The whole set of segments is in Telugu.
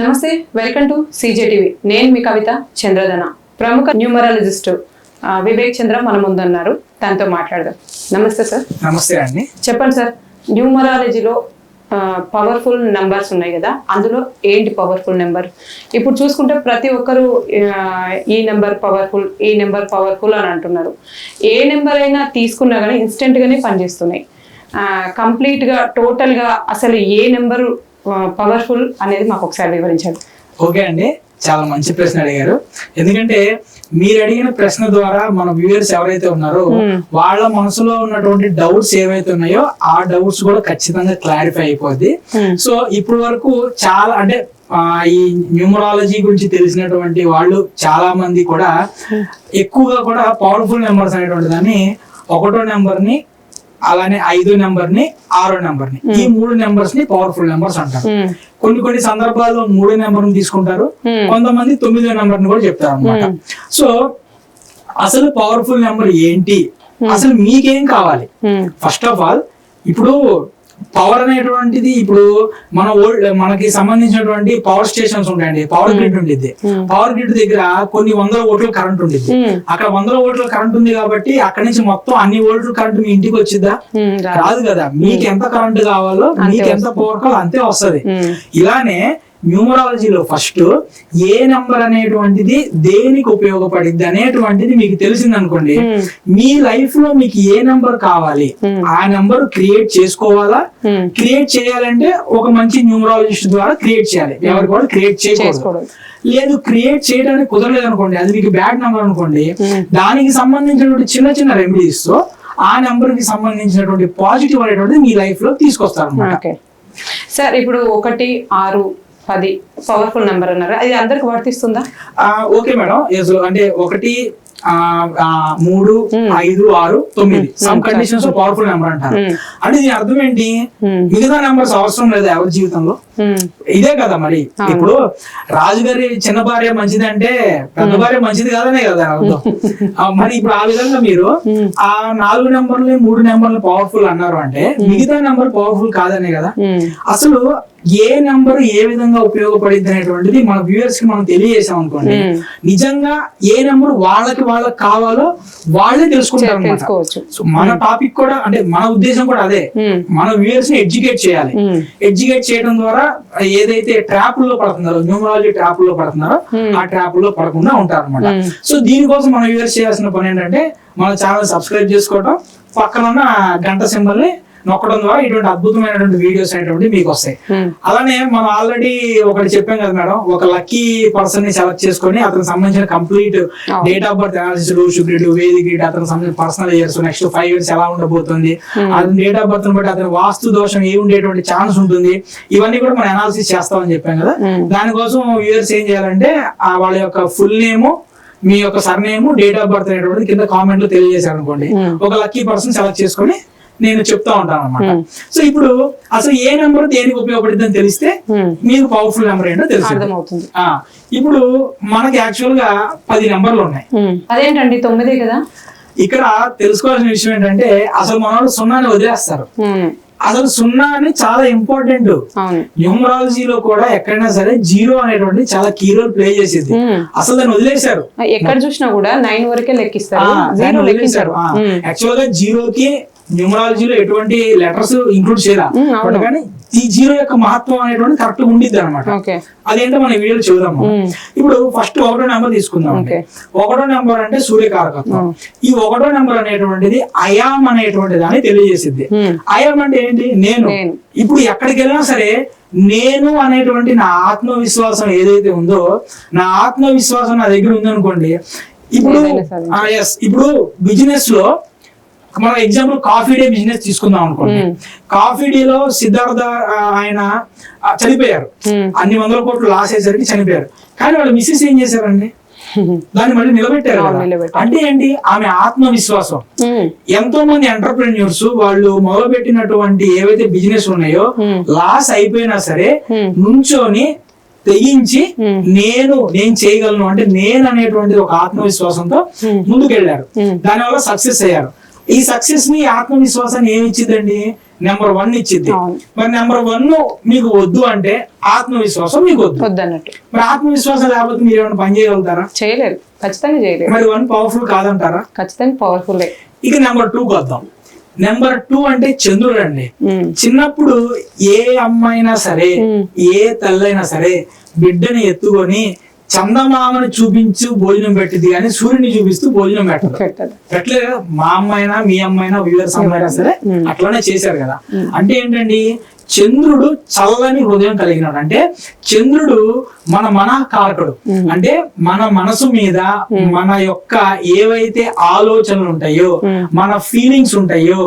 నమస్తే, వెల్కమ్ టు సీజేటీవీ. నేను మీ కవిత చంద్రధన. ప్రముఖ న్యూమరాలజిస్ట్ వివేక్ చంద్ర మన ముందున్నారు, తనతో మాట్లాడదాం. నమస్తే సార్. నమస్తే అండి. చెప్పండి సార్, న్యూమరాలజీలో పవర్ఫుల్ నెంబర్స్ ఉన్నాయి కదా, అందులో ఏంటి పవర్ఫుల్ నెంబర్? ఇప్పుడు చూసుకుంటే ప్రతి ఒక్కరు ఈ నెంబర్ పవర్ఫుల్, ఈ నెంబర్ పవర్ఫుల్ అని అంటున్నారు. ఏ నెంబర్ అయినా తీసుకున్నా కానీ ఇన్స్టెంట్ గానే పనిచేస్తున్నాయి. కంప్లీట్ గా టోటల్ గా అసలు ఏ నెంబరు పవర్ఫుల్ అనేది మాకు ఒకసారి వివరించండి. ఓకే అండి, చాలా మంచి ప్రశ్న అడిగారు. ఎందుకంటే మీరు అడిగిన ప్రశ్న ద్వారా మన వ్యూవర్స్ ఎవరైతే ఉన్నారో వాళ్ళ మనసులో ఉన్నటువంటి డౌట్స్ ఏవైతే ఉన్నాయో ఆ డౌట్స్ కూడా ఖచ్చితంగా క్లారిఫై అయిపోద్ది. సో ఇప్పటి వరకు చాలా అంటే ఈ న్యూమరాలజీ గురించి తెలిసినటువంటి వాళ్ళు చాలా మంది కూడా ఎక్కువగా కూడా పవర్ఫుల్ నెంబర్స్ అనేటువంటి దాన్ని 1వ నెంబర్ ని, అలానే 5వ నెంబర్ ని, 6వ నెంబర్ ని, ఈ 3 నెంబర్స్ ని పవర్ఫుల్ నెంబర్స్ అంటారు. కొన్ని సందర్భాల్లో 3వ నెంబర్ ని తీసుకుంటారు, కొంతమంది 9వ నెంబర్ ని కూడా చెప్తారు అనమాట. సో అసలు పవర్ఫుల్ నెంబర్ ఏంటి, అసలు మీకేం కావాలి? ఫస్ట్ ఆఫ్ ఆల్ ఇప్పుడు పవర్ అనేటువంటిది ఇప్పుడు మనకి సంబంధించినటువంటి పవర్ స్టేషన్స్ ఉంటాయండి. పవర్ గ్రిడ్ ఉంటుంది. పవర్ గ్రిడ్ దగ్గర కొన్ని 100 వోల్ట్ల కరెంట్ ఉంటుంది. అక్కడ 100 వోల్ట్ల కరెంట్ ఉంది కాబట్టి అక్కడ నుంచి మొత్తం అన్ని వోల్ట్ల కరెంట్ మీ ఇంటికి వచ్చిద్దా? రాదు కదా. మీకు ఎంత కరెంట్ కావాలో, మీకు ఎంత పవర్ కావాలో అంతే వస్తుంది. ఇలానే న్యూమరాలజీలో ఫస్ట్ ఏ నెంబర్ అనేటువంటిది దేనికి ఉపయోగపడిద్ది అనేటువంటిది మీకు తెలిసింది అనుకోండి, మీ లైఫ్ లో మీకు ఏ నెంబర్ కావాలి ఆ నెంబర్ క్రియేట్ చేసుకోవాలా. క్రియేట్ చేయాలంటే ఒక మంచి న్యూమరాలజిస్ట్ ద్వారా క్రియేట్ చేయాలి. ఎవరికి కూడా క్రియేట్ చేయకూడదు. లేదు క్రియేట్ చేయడానికి కుదరలేదు అనుకోండి, అది మీకు బ్యాడ్ నెంబర్ అనుకోండి, దానికి సంబంధించినటువంటి చిన్న రెమెడీస్ తో ఆ నెంబర్ కి సంబంధించినటువంటి పాజిటివ్ అనేటువంటిది మీ లైఫ్ లో తీసుకొస్తారు అన్నమాట. సార్ ఇప్పుడు 1, 6, 10 పవర్ఫుల్ నెంబర్ అన్నారు, అది అందరికి వర్తిస్తుందా? Okay madam. అంటే 1, 3, 5, 6, 9 సమ్ కండిషన్స్ పవర్ఫుల్ నెంబర్ అంటారు. అంటే దీని అర్థం ఏంటి? మిగతా నెంబర్స్ అవసరం లేదు ఎవరి జీవితంలో. ఇదే కదా మరి. ఇప్పుడు రాజుగారి చిన్న భార్య మంచిది అంటే పెద్ద భార్య మంచిది కాదనే కదా అర్థం. మరి ఇప్పుడు ఆ విధంగా మీరు ఆ 4 నెంబర్లు 3 నెంబర్లు పవర్ఫుల్ అన్నారు అంటే మిగతా నెంబర్ పవర్ఫుల్ కాదనే కదా. అసలు ఏ నెంబర్ ఏ విధంగా ఉపయోగపడింది అనేటువంటిది మన వ్యూవర్స్ కి మనం తెలియజేసాం అనుకోండి, నిజంగా ఏ నెంబర్ వాళ్ళకి కావాలో వాళ్ళే తెలుసుకుంటారు అన్నమాట. సో మన టాపిక్ కూడా అంటే మన ఉద్దేశం కూడా అదే, మన వ్యూవర్స్ ని ఎడ్యుకేట్ చేయాలి. ఎడ్యుకేట్ చేయడం ద్వారా ఏదైతే ట్రాప్ లో పడుతున్నారో, న్యూమరాలజీ ట్రాప్ లో పడుతున్నారో ఆ ట్రాప్ లో పడకుండా ఉంటారు అనమాట. సో దీనికోసం మన వ్యూవర్స్ చేయాల్సిన పని ఏంటంటే మన ఛానల్ సబ్స్క్రైబ్ చేసుకోవడం, పక్కన ఉన్న గంట సింబల్ ని నొక్కడం ద్వారా ఇటువంటి అద్భుతమైనటువంటి వీడియోస్ అనేటువంటి మీకు వస్తాయి. అలానే మనం ఆల్రెడీ ఒకటి చెప్పాం కదా మేడం, ఒక లక్కీ పర్సన్ ని సెలెక్ట్ చేసుకొని అతనికి సంబంధించిన complete date of birth analysis, శుక్రుడు, వేదిక, అతనికి సంబంధించిన పర్సనల్ ఇయర్స్, నెక్స్ట్ 5 years ఎలా ఉండబోతుంది, అతని డేట్ ఆఫ్ బర్త్ బట్టి అతని వాస్తు దోషం ఏ ఉండేటువంటి ఛాన్స్ ఉంటుంది, ఇవన్నీ కూడా మనం అనాలిసిస్ చేస్తామని చెప్పాం కదా. దానికోసం వ్యూవర్స్ ఏం చేయాలంటే వాళ్ళ యొక్క ఫుల్ నేమ్, మీ యొక్క సర్నేమ్, డేట్ ఆఫ్ బర్త్ అనేటువంటి కింద కామెంట్ లో తెలియజేశారు అనుకోండి, ఒక లక్కీ పర్సన్ సెలెక్ట్ చేసుకొని నేను చెప్తా ఉంటాను అనమాట. సో ఇప్పుడు అసలు ఏ నెంబర్ దేనికి ఉపయోగపడుతుంది అని తెలిస్తే మీకు పవర్ఫుల్ నెంబర్ ఏంటో తెలుసు. ఇప్పుడు మనకి యాక్చువల్ గా 10 నెంబర్లు ఉన్నాయి. అదేంటండి 9 కదా. ఇక్కడ తెలుసుకోవాల్సిన విషయం ఏంటంటే అసలు మన వాళ్ళు 0ని వదిలేస్తారు. అసలు 0 అని చాలా ఇంపార్టెంట్. న్యూమరాలజీలో కూడా ఎక్కడైనా సరే 0 అనేటువంటి చాలా కీ రోల్ ప్లే చేసేది. అసలు దాన్ని వదిలేశారు. ఎక్కడ చూసినా కూడా 9 వరకే లెక్కిస్తారు. యాక్చువల్ గా 0కి న్యూమరాలజీలో ఎటువంటి లెటర్స్ ఇంక్లూడ్ చేయాలి, కానీ ఈ 0 యొక్క మహత్వం అనేటువంటి కరెక్ట్ ఉండిద్ది అనమాట. అదేంటో మన వీడియోలో చూద్దాం. ఇప్పుడు ఫస్ట్ 1వ నెంబర్ తీసుకుందాం. 1వ నెంబర్ అంటే సూర్యకారకత్వం. ఈ 1వ నెంబర్ అనేటువంటిది అయాం అనేటువంటి దాన్ని తెలియజేసిద్ది. అయాం అంటే ఏంటి? నేను. ఇప్పుడు ఎక్కడికి వెళ్ళినా సరే నేను అనేటువంటి నా ఆత్మవిశ్వాసం ఏదైతే ఉందో, నా ఆత్మవిశ్వాసం నా దగ్గర ఉందనుకోండి. ఇప్పుడు బిజినెస్ లో మనం ఎగ్జాంపుల్ కాఫీ డే బిజినెస్ తీసుకుందాం అనుకోండి. కాఫీ డేలో సిద్ధార్థ ఆయన చనిపోయారు, అన్ని 100 కోట్లు లాస్ అయ్యేసరికి చనిపోయారు. కానీ వాళ్ళు మిస్సెస్ ఏం చేశారండి, దాన్ని మళ్ళీ నిలబెట్టారు. అంటే ఏంటి? ఆమె ఆత్మవిశ్వాసం. ఎంతో మంది ఎంటర్ప్రెన్యూర్స్ వాళ్ళు మొదలుపెట్టినటువంటి ఏవైతే బిజినెస్ ఉన్నాయో లాస్ అయిపోయినా సరే నుంచోని తెగించి నేను చేయగలను అంటే నేను అనేటువంటి ఒక ఆత్మవిశ్వాసంతో ముందుకెళ్లారు. దానివల్ల సక్సెస్ అయ్యారు. ఈ సక్సెస్ ని ఆత్మవిశ్వాసాన్ని ఏమి ఇచ్చిద్దండి? నెంబర్ 1 ఇచ్చిద్ది. అవును. మరి నెంబర్ 1 మీకు వద్దు అంటే ఆత్మవిశ్వాసం మీకు వద్దు. వద్దన్నట్టు. మరి ఆత్మవిశ్వాసం లేకపోతే మీరు ఏమైనా పని చేయగలుగుతారా? చేయలేరు, ఖచ్చితంగా చేయలేరు. మరి 1 పవర్ఫుల్ కాదంటారా? ఖచ్చితంగా పవర్ఫుల్. ఇక నెంబర్ 2 వద్దాం. నెంబర్ 2 అంటే చంద్రుడు అండి. చిన్నప్పుడు ఏ అమ్మైనా సరే, ఏ తల్లైనా సరే బిడ్డని ఎత్తుకొని చందమామని చూపించు భోజనం పెట్టింది కానీ సూర్యుని చూపిస్తూ భోజనం పెట్టలేదు కదా. మా అమ్మైనా మీ అమ్మైనా వ్యూవర్స్ అమ్మైనా సరే అట్లానే చేశారు కదా. అంటే ఏంటండి, చంద్రుడు చల్లని హృదయం కలిగినాడు. అంటే చంద్రుడు మన కారకుడు. అంటే మన మనసు మీద మన యొక్క ఏవైతే ఆలోచనలు ఉంటాయో, మన ఫీలింగ్స్ ఉంటాయో,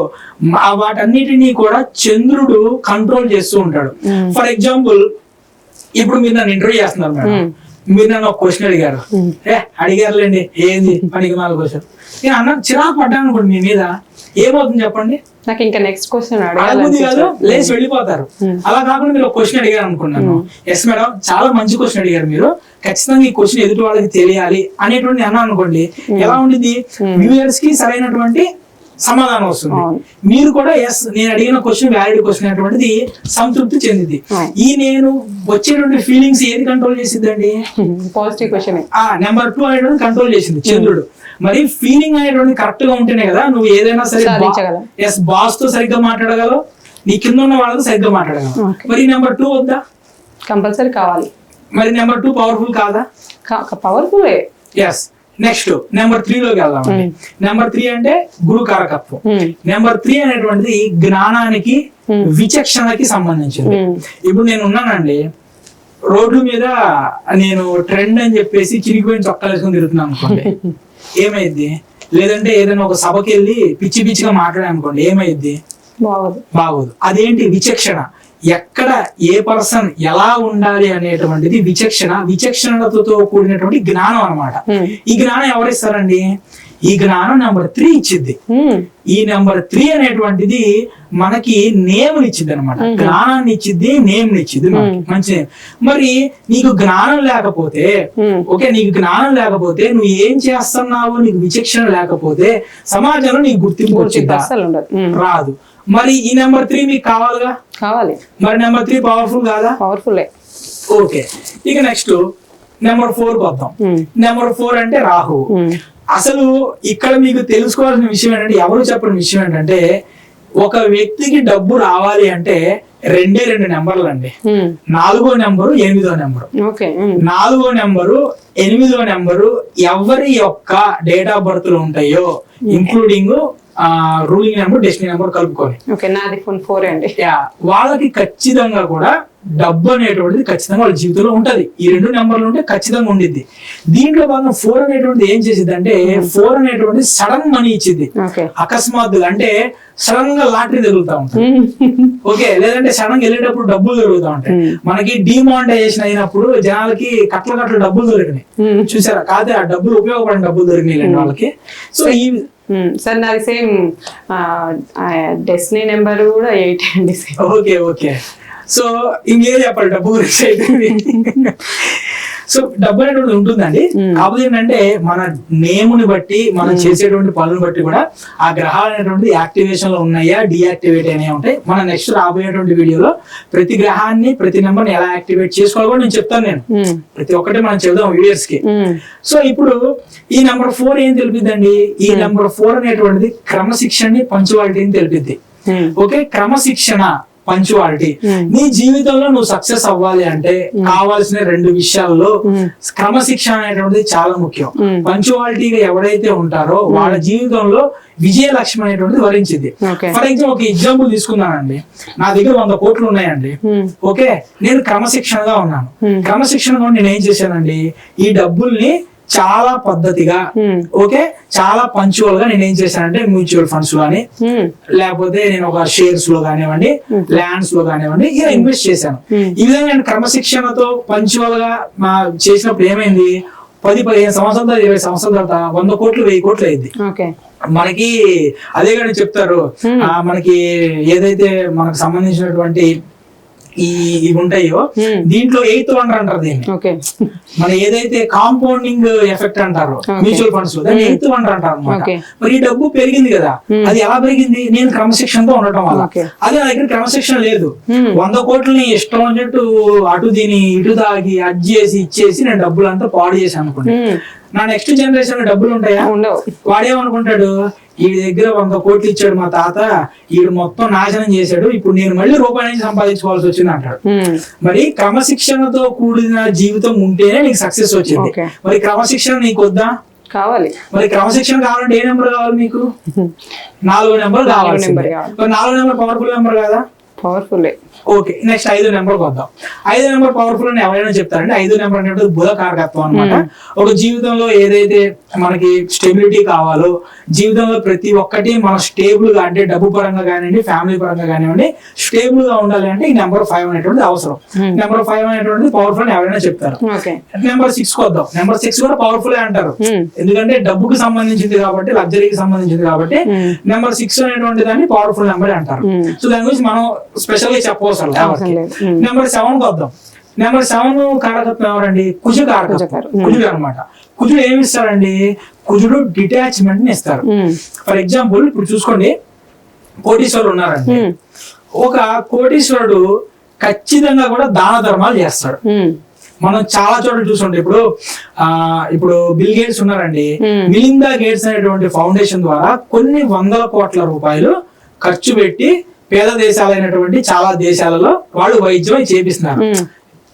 వాటన్నిటినీ కూడా చంద్రుడు కంట్రోల్ చేస్తూ ఉంటాడు. ఫర్ ఎగ్జాంపుల్, ఇప్పుడు మీరు నన్ను ఇంటర్వ్యూ చేస్తున్నారు మేడం, మీరు నన్ను ఒక క్వశ్చన్ అడిగారు. అడిగారులేండి, ఏంది పనికి 4 క్వశ్చన్. నేను అన్న చిరాకు పడ్డాను అనుకోండి మీ మీద, ఏమవుతుంది చెప్పండి? నాకు ఇంకా నెక్స్ట్ క్వశ్చన్ అడగబుద్ధి కాదు, లేచి వెళ్ళిపోతారు. అలా కాకుండా మీరు ఒక క్వశ్చన్ అడిగారు అనుకున్నాను, ఎస్ మేడం చాలా మంచి క్వశ్చన్ అడిగారు మీరు, ఖచ్చితంగా ఈ క్వశ్చన్ ఎదుటి వాళ్ళకి తెలియాలి అనేటువంటి అన్నా అనుకోండి, ఎలా ఉండింది? వ్యూయర్స్ కి సరైనటువంటి సమాధానం వస్తుంది. మీరు కూడా ఎస్ నేను అడిగిన క్వశ్చన్ వ్యాలిడ్ క్వశ్చన్ అనేటువంటిది సంతృప్తి చెందింది. ఈ నేను వచ్చేటువంటి ఫీలింగ్స్ ఏది కంట్రోల్ చేసిందండి? Positive question. నెంబర్ 2 అనేటువంటి కంట్రోల్ చేసింది చంద్రుడు. మరి ఫీలింగ్ అనేటువంటి కరెక్ట్ గా ఉంటేనే కదా నువ్వు ఏదైనా సరే ఎస్ బాస్ తో సరిగ్గా మాట్లాడగలవు, నీ కింద ఉన్న వాళ్ళతో సరిగ్గా మాట్లాడగలవు. మరి నెంబర్ 2 వద్దా? కంపల్సరీ కావాలి. మరి నెంబర్ 2 పవర్ఫుల్ కాదా? పవర్ఫుల్. ఎస్. నెక్స్ట్ నెంబర్ 3 లోకి వెళ్దాం. నెంబర్ 3 అంటే గురు కారకత్వం. నెంబర్ 3 అనేటువంటిది జ్ఞానానికి విచక్షణకి సంబంధించింది. ఇప్పుడు నేను ఉన్నానండి, రోడ్ల మీద నేను ట్రెండ్ అని చెప్పేసి చిరిగిపోయిన చొక్కాలు వేసుకొని తిరుగుతున్నాను అనుకోండి, ఏమైద్ది? లేదంటే ఏదైనా ఒక సభకి వెళ్ళి పిచ్చి పిచ్చిగా మాట్లాడాను అనుకోండి, ఏమైద్ది? బాగోదు. అదేంటి? విచక్షణ. ఎక్కడ ఏ పర్సన్ ఎలా ఉండాలి అనేటువంటిది విచక్షణతో కూడినటువంటి జ్ఞానం అన్నమాట. ఈ జ్ఞానం ఎవరిస్తారండి? ఈ జ్ఞానం నెంబర్ 3 ఇచ్చిద్ది. ఈ నెంబర్ 3 అనేటువంటిది మనకి నేమ్ ఇచ్చిద్ది అనమాట. జ్ఞానాన్ని ఇచ్చిద్ది, నేమ్ ఇచ్చిద్ది, మంచి నేమ్. మరి నీకు జ్ఞానం లేకపోతే, నీకు జ్ఞానం లేకపోతే నువ్వు ఏం చేస్తున్నావు, నీకు విచక్షణ లేకపోతే సమాజంలో నీకు గుర్తింపు వచ్చిద్దా? రాదు. మరి ఈ నెంబర్ 3 మీకు కావాలిగా? కావాలి. మరి నెంబర్ 3 పవర్ఫుల్ కాదా? పవర్ఫుల్. ఓకే. ఇక నెక్స్ట్ నెంబర్ 4 వద్దాం. నెంబర్ 4 అంటే రాహు. అసలు ఇక్కడ మీకు తెలుసుకోవాల్సిన విషయం ఏంటంటే, ఎవరు చెప్పిన విషయం ఏంటంటే, ఒక వ్యక్తికి డబ్బు రావాలి అంటే 2 నెంబర్లు అండి. 4వ నెంబరు 8వ నెంబరు. 4వ నెంబరు 8వ నెంబరు ఎవరి యొక్క డేట్ ఆఫ్ బర్త్ లో ఉంటాయో, including ruling number, destiny number కలుపుకొని, నాది 4 అండి, వాళ్ళకి ఖచ్చితంగా కూడా డబ్బు అనేటువంటిది ఖచ్చితంగా వాళ్ళ జీవితంలో ఉంటది. ఈ 2 నెంబర్లు ఉంటే ఖచ్చితంగా ఉండిద్ది. దీంట్లో భాగంగా 4 అనేటువంటిది ఏం చేసిద్ది అంటే, 4 అనేటువంటి సడన్ మనీ ఇచ్చింది. అకస్మాత్తుగా అంటే సడన్ గా లాటరీ తగులుతా ఉంటుంది. ఓకే. లేదంటే సడన్ గా వెళ్ళేటప్పుడు డబ్బులు దొరుకుతా ఉంటాయి. మనకి డిమానిటైజేషన్ అయినప్పుడు జనాలకి కట్ల డబ్బులు దొరికినాయి, చూసారా? కాదే ఆ డబ్బులు ఉపయోగపడిన డబ్బులు దొరికినాయి వాళ్ళకి. సో ఈ సార్ నాది సేమ్ డెస్టినీ నెంబర్ కూడా 8 అండి. ఓకే. సో ఇంకేం చెప్పాలి డబ్బు గురించి అయితే. సో డబ్బు అనేటువంటి ఉంటుందండి. కాకపోతే ఏంటంటే మన నేముని బట్టి, మనం చేసేటువంటి పనులను బట్టి కూడా ఆ గ్రహాలు అనేటువంటి యాక్టివేషన్ లో ఉన్నాయా, డియాక్టివేట్ అయినా ఉంటాయి. మన నెక్స్ట్ రాబోయేటువంటి వీడియోలో ప్రతి గ్రహాన్ని, ప్రతి నెంబర్ని ఎలా యాక్టివేట్ చేసుకోవాలో కూడా నేను చెప్తాను. నేను ప్రతి ఒక్కటి మనం చెప్దాం వ్యూయర్స్ కి. సో ఇప్పుడు ఈ నెంబర్ 4 ఏం తెలిపిద్దండి? ఈ నెంబర్ 4 అనేటువంటిది క్రమశిక్షణని, పంచువాలిటీని తెలిపిద్ది. ఓకే. క్రమశిక్షణ, పంచువాలిటీ. నీ జీవితంలో నువ్వు సక్సెస్ అవ్వాలి అంటే కావాల్సిన 2 విషయాల్లో క్రమశిక్షణ అనేటువంటిది చాలా ముఖ్యం. పంచువాలిటీగా ఎవరైతే ఉంటారో వాళ్ళ జీవితంలో విజయ లక్ష్యం అనేటువంటిది వరించింది. ఫర్ ఎగ్జాంపుల్ ఒక ఎగ్జాంపుల్ తీసుకున్నానండి. నా దగ్గర 100 కోట్లు ఉన్నాయండి. ఓకే. నేను క్రమశిక్షణగా ఉన్నాను. క్రమశిక్షణగా నేను ఏం చేశానండి, ఈ డబ్బుల్ని చాలా పద్ధతిగా, ఓకే, చాలా పంచువల్ గా నేను ఏం చేశానంటే మ్యూచువల్ ఫండ్స్ లో కానీ, లేకపోతే నేను ఒక షేర్స్ లో కానివ్వండి, ల్యాండ్స్ లో కానివ్వండి, ఇలా ఇన్వెస్ట్ చేశాను. ఈ విధంగా నేను క్రమశిక్షణతో పంచువల్ గా చేసినప్పుడు ఏమైంది, 10-15 సంవత్సరాల తర్వాత, 20 సంవత్సరాల తర్వాత 100 కోట్లు 1000 కోట్లు అయింది మనకి. అదే కానీ చెప్తారు, మనకి ఏదైతే మనకు సంబంధించినటువంటి ఇవి ఉంటాయో దీంట్లో 8th వండర్ అంటారు దీన్ని. ఓకే. మన ఏదైతే కాంపౌండింగ్ ఎఫెక్ట్ అంటారు మ్యూచువల్ ఫండ్స్ లో, దాన్ని 8th వండర్ అంటారు అనమాట. మరి ఈ డబ్బు పెరిగింది కదా, అది ఎలా పెరిగింది? నేను క్రమశిక్షణతో ఉండటం వల్ల. అదే నా దగ్గర క్రమశిక్షణ లేదు, 100 కోట్లని ఇష్టం అన్నట్టు అటు దీని ఇటు దాగి అది చేసి ఇచ్చేసి నేను డబ్బులు అంతా పాడు చేసి అనుకుంటా. నా నెక్స్ట్ జనరేషన్ డబ్బులు ఉంటాయా? ఉండవు. వాడేమనుకుంటాడు, ఈ దగ్గర 100 కోట్లు ఇచ్చాడు మా తాత, ఈడు మొత్తం నాశనం చేశాడు, ఇప్పుడు నేను మళ్ళీ రూపాయి నుంచి సంపాదించుకోవాల్సి వచ్చింది అంటాడు. మరి క్రమశిక్షణతో కూడిన జీవితం ఉంటేనే నీకు సక్సెస్ వచ్చింది. మరి క్రమశిక్షణ నీకు వద్దా? కావాలి. మరి క్రమశిక్షణ కావాలంటే ఏ నెంబర్ కావాలి మీకు? 4వ నెంబర్ కావాలి. 4వ నెంబర్ పవర్ఫుల్ నెంబర్ కదా? పవర్ఫుల్. ఓకే, నెక్స్ట్ 5వ నెంబర్కి వద్దాం. 5వ నెంబర్ పవర్ఫుల్ అని ఎవరైనా చెప్తారంటే 5వ నెంబర్ అంటే బుధ కారకత్వం అనమాట. ఒక జీవితంలో ఏదైతే మనకి స్టెబిలిటీ కావాలో, జీవితంలో ప్రతి ఒక్కటి మనం స్టేబుల్ గా, అంటే డబ్బు పరంగా కానివ్వండి, ఫ్యామిలీ పరంగా కానివ్వండి, స్టేబుల్ గా ఉండాలి అంటే ఈ నెంబర్ 5 అనేటువంటిది అవసరం. నెంబర్ 5 అనేటువంటిది పవర్ఫుల్ అని ఎవరైనా చెప్తారు. నెంబర్ 6కి వద్దాం. నెంబర్ 6 కూడా పవర్ఫుల్ అంటారు, ఎందుకంటే డబ్బుకి సంబంధించింది కాబట్టి, లగ్జరీకి సంబంధించింది కాబట్టి నెంబర్ 6 అనేటువంటి దాన్ని పవర్ఫుల్ నెంబర్ అంటారు. సో దాని గురించి మనం స్పెషల్ గా చెప్పవసరం. నెంబర్ 7కి వద్దాం. నెంబర్ 7 కారకత్వం ఎవరండి? కుజ కారకత్వం. కుజుడు అనమాట. కుజుడు ఏమి ఇస్తారండి? కుజుడు డిటాచ్మెంట్ ని ఇస్తారు. ఫర్ ఎగ్జాంపుల్ ఇప్పుడు చూసుకోండి, కోటీశ్వరుడు ఉన్నారండి. ఒక కోటీశ్వరుడు ఖచ్చితంగా కూడా దాన ధర్మాలు చేస్తాడు. మనం చాలా చోట్ల చూస్తుంటే, ఇప్పుడు బిల్ గేట్స్ ఉన్నారండి, మిలిందా గేట్స్ అనేటువంటి ఫౌండేషన్ ద్వారా కొన్ని 100 కోట్ల రూపాయలు ఖర్చు పెట్టి పేద దేశాలైనటువంటి చాలా దేశాలలో వాళ్ళు వైద్యం చేపిస్తున్నారు.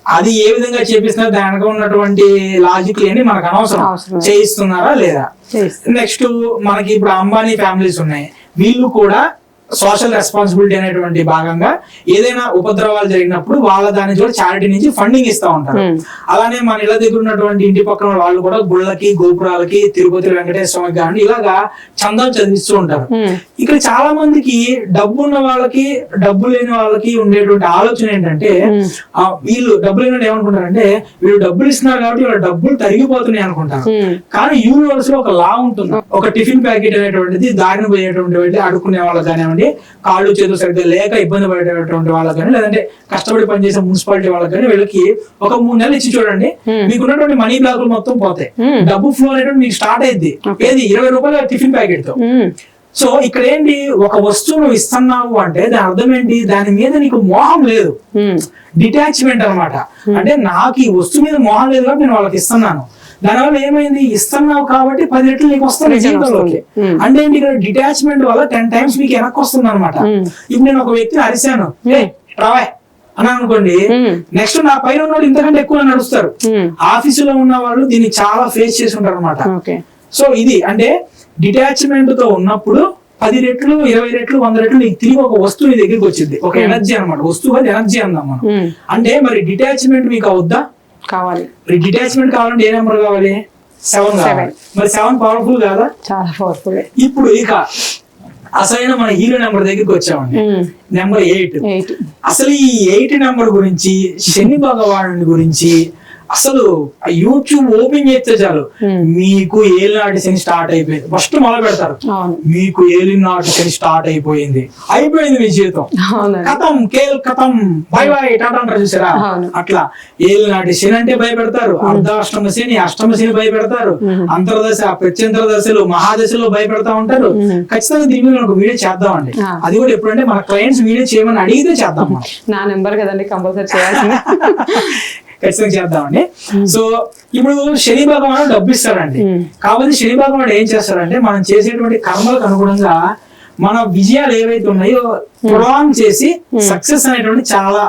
అది ఏ విధంగా చేపిస్తున్నారు, దానికి ఉన్నటువంటి లాజిక్ లేని మనకు అనవసరం. చేయిస్తున్నారా లేదా? నెక్స్ట్ మనకి ఇప్పుడు అంబానీ ఫ్యామిలీస్ ఉన్నాయి, వీళ్ళు కూడా సోషల్ రెస్పాన్సిబిలిటీ అనేటువంటి భాగంగా ఏదైనా ఉపద్రవాలు జరిగినప్పుడు వాళ్ళ దాని కూడా చారిటీ నుంచి ఫండింగ్ ఇస్తా ఉంటారు. అలానే మన ఇళ్ళ దగ్గర ఉన్నటువంటి ఇంటి పక్కన వాళ్ళు కూడా గుళ్ళకి, గోపురాలకి, తిరుపతి వెంకటేశ్వర స్వామికి కానీ ఇలాగా చందాలు చదివిస్తూ ఉంటారు. ఇక్కడ చాలా మందికి డబ్బు ఉన్న వాళ్ళకి, డబ్బు లేని వాళ్ళకి ఉండేటువంటి ఆలోచన ఏంటంటే, వీళ్ళు డబ్బులు లేని ఏమనుకుంటారంటే, వీళ్ళు డబ్బులు ఇస్తున్నారు కాబట్టి వీళ్ళ డబ్బులు తరిగిపోతున్నాయి అనుకుంటారు. కానీ యూనివర్స్ లో ఒక లా ఉంటుంది. ఒక టిఫిన్ ప్యాకెట్ అనేటువంటిది దారిని పోయేటువంటి వెళ్ళి అడుక్కునే వాళ్ళకి కానివ్వండి, కాళ్ళు చేతులు సరిగ్గా లేక ఇబ్బంది పడేటటువంటి వాళ్ళకి కానీ, లేదంటే కష్టపడి పనిచేసే మున్సిపాలిటీ వాళ్ళకి కానీ, వీళ్ళకి ఒక 3 నెలలు ఇచ్చి చూడండి, మీకు ఉన్నటువంటి మనీ బ్లాక్లు మొత్తం పోతాయి. డబ్బు ఫ్లో అనేటువంటి మీకు స్టార్ట్ అయింది. ఏది 20 రూపాయల టిఫిన్ ప్యాకెట్ తో. సో ఇక్కడ ఏంటి, ఒక వస్తువును ఇస్తున్నావు అంటే దాని అర్థం ఏంటి, దాని మీద నీకు మోహం లేదు, డిటాచ్మెంట్ అన్నమాట. అంటే నాకు ఈ వస్తువు మీద మోహం లేదు కాబట్టి నేను వాళ్ళకి ఇస్తున్నాను. దానివల్ల ఏమైంది, ఇస్తున్నావు కాబట్టి 10 రెట్లు నీకు వస్తుంది జీవితంలోకి. అంటే ఏంటి, ఇక్కడ డిటాచ్మెంట్ వల్ల 10 టైమ్స్ మీకు వెనక్కి వస్తుంది అనమాట. ఇప్పుడు నేను ఒక వ్యక్తిని అరిశాను, రావా అని అనుకోండి, నెక్స్ట్ నా పైన ఉన్నవాళ్ళు ఇంతకంటే ఎక్కువ నడుస్తారు. ఆఫీసులో ఉన్న వాళ్ళు దీన్ని చాలా ఫేస్ చేసి ఉంటారు అనమాట. సో ఇది అంటే డిటాచ్మెంట్ తో ఉన్నప్పుడు 10 రెట్లు, 20 రెట్లు, 100 రెట్లు నీకు తిరిగి ఒక వస్తువు నీ దగ్గరికి వచ్చింది. ఒక ఎనర్జీ అనమాట. వస్తువు అది ఎనర్జీ అందాం మనం. అంటే మరి డిటాచ్మెంట్ మీకు అవుద్దా? కావాలి. డిటాచ్మెంట్ కావాలంటే ఏ నెంబర్ కావాలి? 7 కావాలి. మరి 7 పవర్ఫుల్ కాదా? చాలా పవర్ఫుల్. ఇప్పుడు ఇక అసలైన మన హీరో నెంబర్ దగ్గరికి వచ్చామండి. నెంబర్ 8. అసలు ఈ 8 నెంబర్ గురించి, శని భగవానుడి గురించి అసలు యూట్యూబ్ ఓపెన్ చేస్తే చాలు, మీకు ఏలినాటి శని స్టార్ట్ అయిపోయింది ఫస్ట్ మొదలు పెడతారు. మీకు ఏలినాటి శని స్టార్ట్ అయిపోయింది మీ జీవితం, కథం కేల్ కథం, బై బై టాటా అంటారు చూసారా, అట్లా ఏలినాటి శని అంటే భయపెడతారు. అర్ధాష్టమ శని, అష్టమ శని భయపెడతారు. అంతర్దశ, ప్రత్యంతర దశలు, మహాదశలో భయపెడతా ఉంటారు. ఖచ్చితంగా దీని మీద ఒక వీడియో చేద్దామండి. అది కూడా ఎప్పుడంటే మన క్లయింట్స్ వీడియో చేయమని అడిగితే చేద్దాం. నా నెంబర్ కదండి, కంపల్సరీ చేయాల్సింది. ఖచ్చితంగా చేద్దామండి. సో ఇప్పుడు శని భగవానుడు డబ్బు ఇస్తాడండి. కాబట్టి శని భగవానుడు ఏం చేస్తాడంటే, మనం చేసేటువంటి కర్మలకు అనుగుణంగా మన విజయాలు ఏవైతే ఉన్నాయో ప్రొలాంగ్ చేసి సక్సెస్ అనేటువంటి చాలా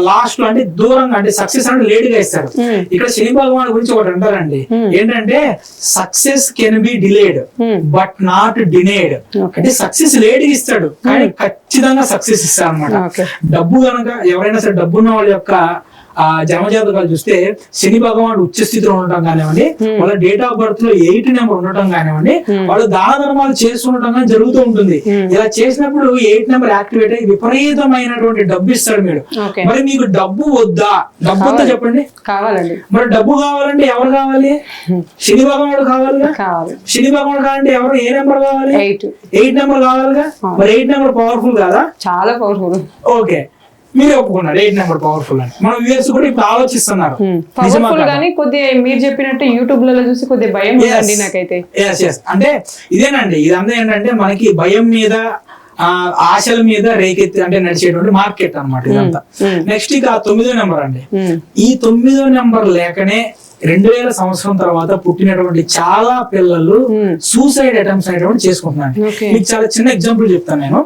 లాస్ట్ లో అంటే దూరంగా, అంటే సక్సెస్ అంటే లేట్ గా ఇస్తాడు. ఇక్కడ శని భగవాన్ గురించి ఒకటి అంటారండి, ఏంటంటే success can be delayed but not డినేడ్. అంటే సక్సెస్ లేట్ గా ఇస్తాడు కానీ ఖచ్చితంగా సక్సెస్ ఇస్తాడు అనమాట. డబ్బు కనుక ఎవరైనా సరే డబ్బు ఉన్న వాళ్ళ యొక్క జన్మజాతకాలు చూస్తే శని భగవానుడు ఉచ్చ స్థితిలో ఉండటం కానివ్వండి, వాళ్ళ డేట్ ఆఫ్ బర్త్ లో 8 నెంబర్ ఉండటం కానివ్వండి, వాళ్ళు దాన ధర్మాలు చేస్తుండటం కానీ జరుగుతూ ఉంటుంది. ఇలా చేసినప్పుడు 8 నెంబర్ యాక్టివేట్ అయ్యి విపరీతమైనటువంటి డబ్బు ఇస్తాడు మీరు. మరి మీకు డబ్బు వద్దా? డబ్బు వద్దా చెప్పండి? కావాలండి. మరి డబ్బు కావాలంటే ఎవరు కావాలి? శని భగవానుడు కావాలిగా. శని భగవానుడు కావాలంటే ఎవరు, ఏ నెంబర్ కావాలి? 8 నెంబర్ కావాలిగా. మరి 8 నెంబర్ పవర్ఫుల్ కాదా? చాలా పవర్ఫుల్. ఓకే, మీరే ఒప్పుకున్నారు 8 నెంబర్ పవర్ఫుల్ అని. మన వ్యూయర్స్ కూడా ఇప్పుడు ఆలోచిస్తున్నారు పవర్ఫుల్ గానీ కొద్దిగా మీరు చెప్పినట్టు యూట్యూబ్ లలో చూసి కొద్దిగా భయం ఉందండి నాకైతే. అంటే ఇదేనండి, ఇదంతా ఏంటంటే మనకి భయం మీద ఆశల మీద రేకెత్తి అంటే నడిచేటువంటి మార్కెట్ అన్నమాట ఇదంతా. నెక్స్ట్ ఇక 9వ నెంబర్ అండి. ఈ 9వ నెంబర్ లేకనే 2000 సంవత్సరం తర్వాత పుట్టినటువంటి చాలా పిల్లలు సూసైడ్ అటెంప్ట్స్ అనేటువంటి చేసుకుంటున్నారు. మీకు చాలా చిన్న ఎగ్జాంపుల్ చెప్తాను నేను.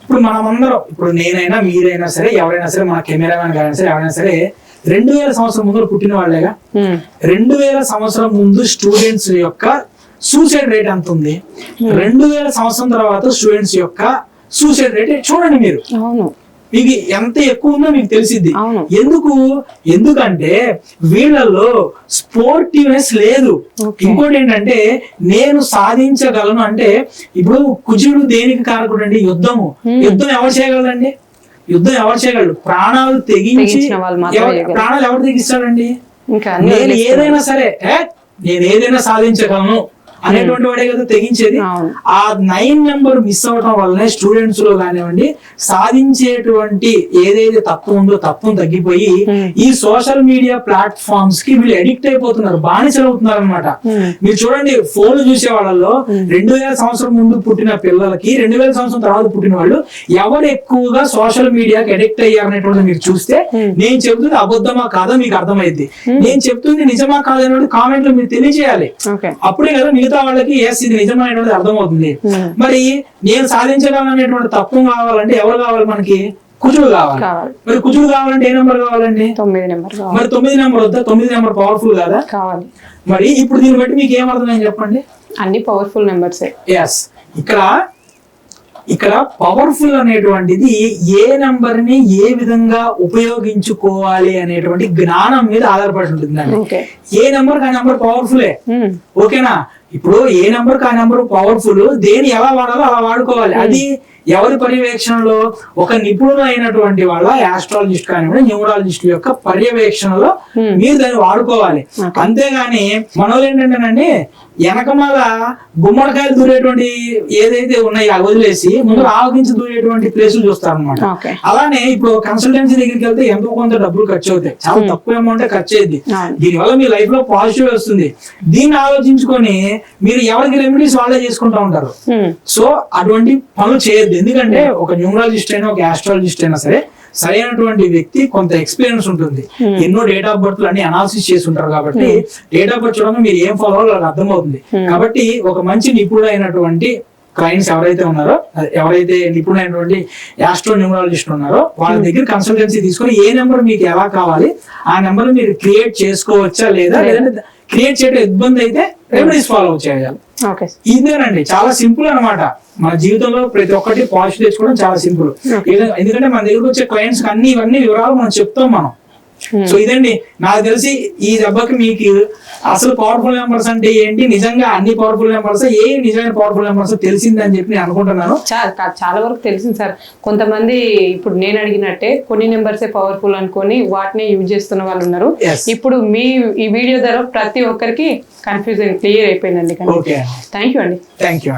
ఇప్పుడు మనమందరం, ఇప్పుడు నేనైనా మీరైనా సరే ఎవరైనా సరే, మన కెమెరామెన్ గారైనా సరే ఎవరైనా సరే 2000 సంవత్సరం ముందు పుట్టిన వాళ్ళేగా. 2000 సంవత్సరం ముందు స్టూడెంట్స్ యొక్క సూసైడ్ రేట్ ఎంత ఉంది, 2000 సంవత్సరం తర్వాత స్టూడెంట్స్ యొక్క సూసైడ్ రేట్ చూడండి మీరు. మీకు ఎంత ఎక్కువ ఉందో మీకు తెలిసిద్ది. ఎందుకంటే వీళ్ళల్లో స్పోర్టివ్నెస్ లేదు. ఇంకోటి ఏంటంటే నేను సాధించగలను అంటే, ఇప్పుడు కుజుడు దేనికి కారకుడు అండి? యుద్ధం ఎవరు చేయగలరండి? యుద్ధం ఎవరు చేయగలరు? ప్రాణాలు తెగించి ప్రాణాలు ఎవరు తెగిస్తాడండి? నేను ఏదైనా సాధించగలను అనేటువంటి వాడే కదా తెగించేది. ఆ 9 నెంబర్ మిస్ అవడం వల్లనే స్టూడెంట్స్ లో కానివ్వండి సాధించేటువంటి ఏదైతే తత్వం ఉందో తత్వం తగ్గిపోయి ఈ సోషల్ మీడియా ప్లాట్ఫామ్స్ కి వీళ్ళు అడిక్ట్ అయిపోతున్నారు, బానిసలు అవుతున్నారు అనమాట. మీరు చూడండి, ఫోన్లు చూసే వాళ్ళలో 2000 సంవత్సరం ముందు పుట్టిన పిల్లలకి 2000 సంవత్సరం తర్వాత పుట్టిన వాళ్ళు ఎవరు ఎక్కువగా సోషల్ మీడియాకి అడిక్ట్ అయ్యారనేటువంటి మీరు చూస్తే, నేను చెబుతుంది అబద్ధమా కాదా మీకు అర్థమైంది, నేను చెప్తుంది నిజమా కాదనేది కామెంట్ లో మీరు తెలియజేయాలి. అప్పుడే కదా మిగతా వాళ్ళకి ఎస్ ఇది నిజమైనటువంటి అర్థమవుతుంది. మరి నేను సాధించగలను అనేటువంటి తత్వం కావాలంటే ఎవరు కావాలి? మనకి కుజుడు కావాలి. మరి కుజుడు కావాలంటే ఏ నెంబర్ కావాలండి? 9 నెంబర్. మరి 9 నెంబర్ వద్దా? 9 నెంబర్ పవర్ఫుల్ కాదా? కావాలి. మరి ఇప్పుడు దీన్ని బట్టి మీకు ఏమర్థమైంది చెప్పండి? అన్ని పవర్ఫుల్ నెంబర్స్. ఎస్, ఇక్కడ పవర్ఫుల్ అనేటువంటిది ఏ నెంబర్ ని ఏ విధంగా ఉపయోగించుకోవాలి అనేటువంటి జ్ఞానం మీద ఆధారపడి ఉంటుంది. ఏ నెంబర్ ఆ నెంబర్ పవర్ఫులే, ఓకేనా? ఇప్పుడు ఏ నెంబర్ ఆ నెంబర్ పవర్ఫుల్, దేని ఎలా వాడాలో అలా వాడుకోవాలి. అది ఎవరి పర్యవేక్షణలో? ఒక నిపుణుడు అయినటువంటి వాళ్ళ ఆస్ట్రాలజిస్ట్ కానివ్వండి న్యూమరాలజిస్ట్ యొక్క పర్యవేక్షణలో మీరు దాన్ని వాడుకోవాలి. అంతేగాని మనోళ్ళు ఏంటంటేనండి వెనకమాల గుమ్మడికాయలు దూరేటువంటి ఏదైతే ఉన్నాయో అవి వదిలేసి ముందు ఆవగించి దూరేటువంటి ప్లేసులు చూస్తారు అనమాట. అలానే ఇప్పుడు కన్సల్టెన్సీ దగ్గరికి వెళ్తే ఎంతో కొంత డబ్బులు ఖర్చు అవుతాయి, చాలా తక్కువ అమౌంట్ ఖర్చు అయ్యింది. దీనివల్ల మీ లైఫ్ లో పాజిటివ్ వస్తుంది. దీన్ని ఆలోచించుకొని మీరు ఎవరికి రెమెడీస్ వాళ్ళే చేసుకుంటా ఉంటారు. సో అటువంటి పనులు చేయొద్దు. ఎందుకంటే ఒక న్యూమరాలజిస్ట్ అయినా ఒక ఆస్ట్రాలజిస్ట్ అయినా సరే సరైనటువంటి వ్యక్తి కొంత ఎక్స్పీరియన్స్ ఉంటుంది, ఎన్నో డేట్ ఆఫ్ బర్త్ అన్ని అనాలిసిస్ చేసి ఉంటారు. కాబట్టి డేట్ ఆఫ్ బర్త్ చూడగా మీరు ఏం ఫాలో అవ్వాలో అర్థమవుతుంది. కాబట్టి ఒక మంచి నిపుణుడైనటువంటి క్లయింట్స్ ఎవరైతే ఉన్నారో, ఎవరైతే నిపుణులైనటువంటి ఆస్ట్రో న్యూమరాలజిస్ట్ ఉన్నారో వాళ్ళ దగ్గర కన్సల్టెన్సీ తీసుకొని ఏ నెంబర్ మీకు ఎలా కావాలి ఆ నెంబర్ మీరు క్రియేట్ చేసుకోవచ్చా లేదా, లేదంటే క్రియేట్ చేయడం ఇబ్బంది అయితే రెమెడీస్ ఫాలో చేయాలి. ఇదేనండి, చాలా సింపుల్ అన్నమాట. మన జీవితంలో ప్రతి ఒక్కటి పాజిటివ్ తెచ్చుకోవడం చాలా సింపుల్. ఎందుకంటే మన దగ్గరకు వచ్చే క్లయింట్స్ అన్ని ఇవన్నీ వివరాలు మనం చెప్తాం మనం. సో ఇదండి నాకు తెలిసి ఈ దెబ్బకి మీకు అసలు పవర్ఫుల్ నెంబర్స్ అంటే ఏంటి, నిజంగా అన్ని పవర్ఫుల్ నెంబర్స్ ఏ నిజమైన పవర్ఫుల్ నెంబర్స్ తెలిసిందని చెప్పి నేను అనుకుంటున్నాను. చాలా వరకు తెలిసింది సార్. కొంతమంది ఇప్పుడు నేను అడిగినట్టే కొన్ని నెంబర్సే పవర్ఫుల్ అనుకొని వాటిని యూజ్ చేస్తున్న వాళ్ళు ఉన్నారు. ఇప్పుడు మీ ఈ వీడియో ద్వారా ప్రతి ఒక్కరికి కన్ఫ్యూజన్ క్లియర్ అయిపోయిందండి. థ్యాంక్ యూ అండి. Thank you.